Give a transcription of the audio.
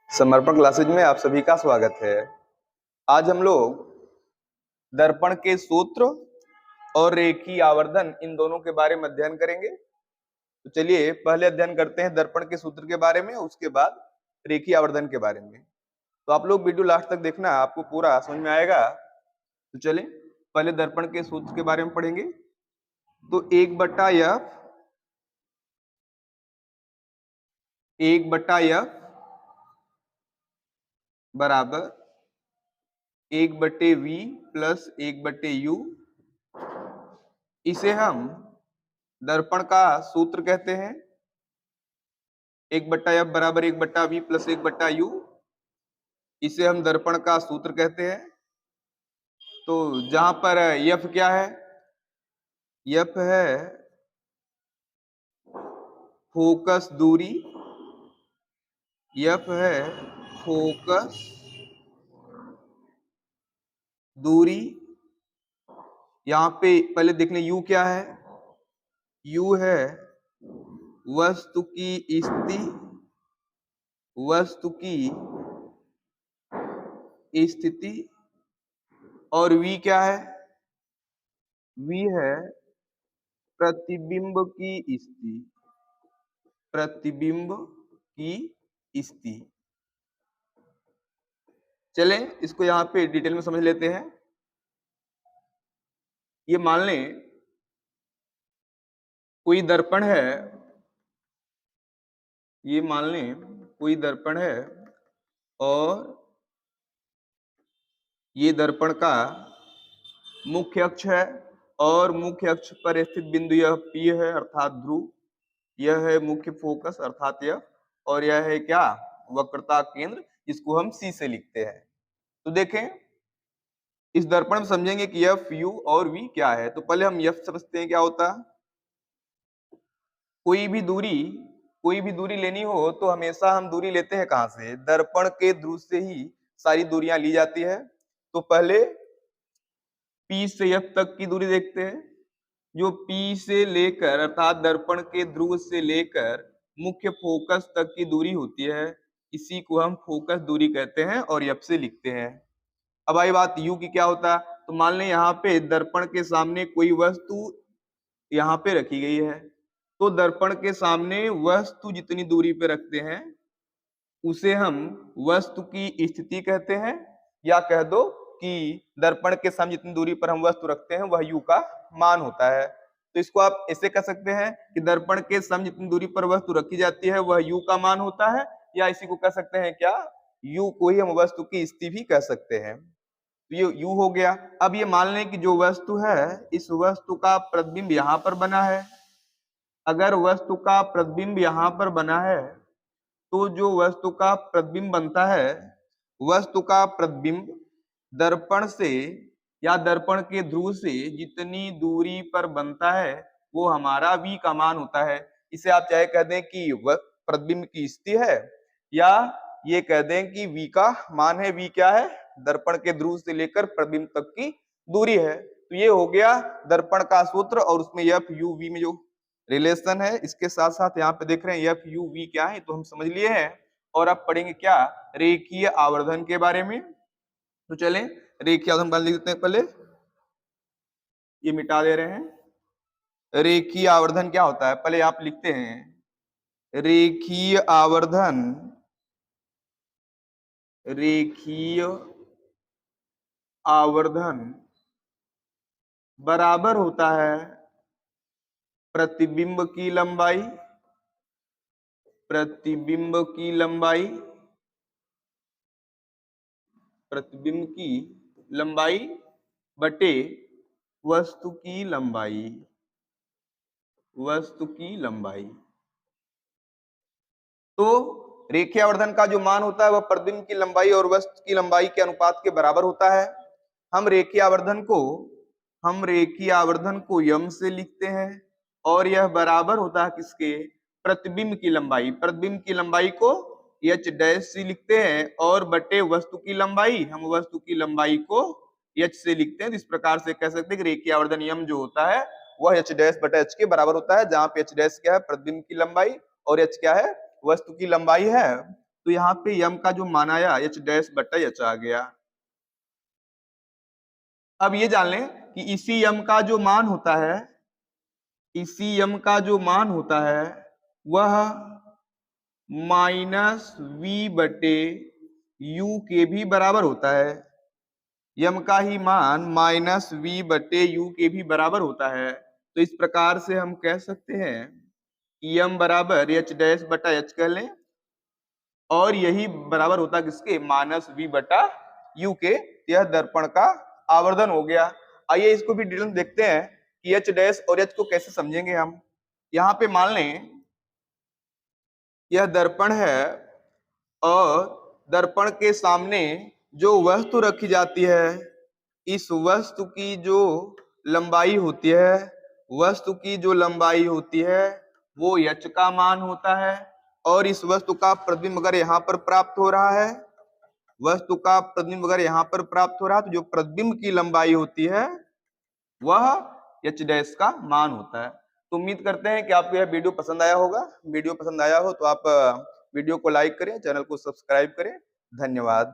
समर्पण क्लासेज में आप सभी का स्वागत है। आज हम लोग दर्पण के सूत्र और रेखीय आवर्धन इन दोनों के बारे में अध्ययन करेंगे। तो चलिए पहले अध्ययन करते हैं दर्पण के सूत्र के बारे में, उसके बाद रेखीय आवर्धन के बारे में। तो आप लोग वीडियो लास्ट तक देखना, आपको पूरा समझ में आएगा। तो चलिए पहले दर्पण के सूत्र के बारे में पढ़ेंगे। तो 1/f 1/f बराबर 1/v प्लस 1/u, इसे हम दर्पण का सूत्र कहते हैं। 1/f बराबर 1/v प्लस 1/u, इसे हम दर्पण का सूत्र कहते हैं। तो जहां पर f क्या है, f है फोकस दूरी, f है फोकस दूरी। यहाँ पे पहले देख लें u क्या है, u है वस्तु की स्थिति, वस्तु की स्थिति। और v क्या है, v है प्रतिबिंब की स्थिति, प्रतिबिंब की स्थिति। चलें इसको यहाँ पे डिटेल में समझ लेते हैं। ये मान लें कोई दर्पण है, ये मान लें कोई दर्पण है और ये दर्पण का मुख्य अक्ष है और मुख्य अक्ष पर स्थित बिंदु यह P है अर्थात ध्रुव, यह है मुख्य फोकस अर्थात यह, और यह है क्या, वक्रता केंद्र, इसको हम C से लिखते हैं। तो देखें इस दर्पण में समझेंगे कि F, U और V क्या है। तो पहले हम F समझते हैं क्या होता है। कोई भी दूरी लेनी हो तो हमेशा हम दूरी लेते हैं कहां से, दर्पण के ध्रुव से ही सारी दूरियां ली जाती है। तो पहले P से F तक की दूरी देखते हैं। जो P से लेकर अर्थात दर्पण के ध्रुव से लेकर मुख्य फोकस तक की दूरी होती है, इसी को हम फोकस दूरी कहते हैं और F से लिखते हैं। अब आई बात U की क्या होता है। तो मान लें यहाँ पे दर्पण के सामने कोई वस्तु यहाँ पे रखी गई है, तो दर्पण के सामने वस्तु जितनी दूरी पे रखते हैं उसे हम वस्तु की स्थिति कहते हैं, या कह दो कि दर्पण के सामने जितनी दूरी पर हम वस्तु रखते हैं वह U का मान होता है। तो इसको आप ऐसे कह सकते हैं कि दर्पण के सामने जितनी दूरी पर वस्तु रखी जाती है वह U का मान होता है, या इसी को कह सकते हैं क्या, U को ही हम वस्तु की स्थिति भी कह सकते हैं। तो ये U हो गया। अब ये मान लें कि जो वस्तु है इस वस्तु का प्रतिबिंब यहाँ पर बना है। अगर वस्तु का प्रतिबिंब यहाँ पर बना है तो जो वस्तु का प्रतिबिंब बनता है, वस्तु का प्रतिबिंब दर्पण से या दर्पण के ध्रुव से जितनी दूरी पर बनता है वो हमारा V का मान होता है। इसे आप चाहे कह दें कि वह प्रतिबिंब की स्थिति है, या ये कह दें कि V का मान है। V क्या है, दर्पण के ध्रुव से लेकर प्रतिबिंब तक की दूरी है। तो ये हो गया दर्पण का सूत्र, और उसमें F U V में जो रिलेशन है, इसके साथ साथ यहाँ पे देख रहे हैं F U V क्या है, तो हम समझ लिए हैं। और अब पढ़ेंगे क्या, रेखीय आवर्धन के बारे में। तो चलें रेखीय आवर्धन बना लिख देते हैं। पहले ये मिटा दे रहे हैं। रेखीय आवर्धन क्या होता है, पहले आप लिखते हैं रेखीय आवर्धन, रेखीय आवर्धन बराबर होता है प्रतिबिंब की लंबाई, प्रतिबिंब की लंबाई, प्रतिबिंब की लंबाई बटे वस्तु की लंबाई, वस्तु की लंबाई। तो रेखीय आवर्धन का जो मान होता है वह प्रतिबिंब की लंबाई और वस्तु की लंबाई के अनुपात के बराबर होता है। हम रेखीय आवर्धन को यम से लिखते हैं, और यह बराबर होता है किसके, प्रतिबिंब की लंबाई। प्रतिबिंब की लंबाई को एच डैश से लिखते हैं, और बटे वस्तु की लंबाई, हम वस्तु की लंबाई को एच से लिखते हैं। तो इस प्रकार से कह सकते हैं कि रेखीय आवर्धन यम जो होता है वह एच डैश बटा एच के बराबर होता है, जहां पे एच डैश क्या है, प्रतिबिंब की लंबाई, और एच क्या है, वस्तु की लंबाई है। तो यहाँ पे यम का जो मान आया एच डैश बटा एच आ गया। अब ये जान लें कि इसी यम का जो मान होता है, इसी यम का जो मान होता है वह माइनस वी बटे यू के भी बराबर होता है। यम का ही मान माइनस वी बटे यू के भी बराबर होता है। तो इस प्रकार से हम कह सकते हैं कि यम बराबर एच डैश बटा एच कह लें, और यही बराबर होता है किसके, माइनस वी बटा यू के। यह दर्पण का आवर्धन हो गया। आइए इसको भी डिटेल में देखते हैं कि एच डैश और एच को कैसे समझेंगे हम। यहाँ पे मान लें यह दर्पण है और दर्पण के सामने जो वस्तु रखी जाती है, इस वस्तु की जो लंबाई होती है, वस्तु की जो लंबाई होती है वो एच का मान होता है। और इस वस्तु का प्रतिबिंब अगर यहाँ पर प्राप्त हो रहा है, वस्तु का प्रतिबिंब अगर यहाँ पर प्राप्त हो रहा है, तो जो प्रतिबिंब की लंबाई होती है वह एच डैश का मान होता है। तो उम्मीद करते हैं कि आपको यह वीडियो पसंद आया होगा। वीडियो पसंद आया हो तो आप वीडियो को लाइक करें, चैनल को सब्सक्राइब करें। धन्यवाद।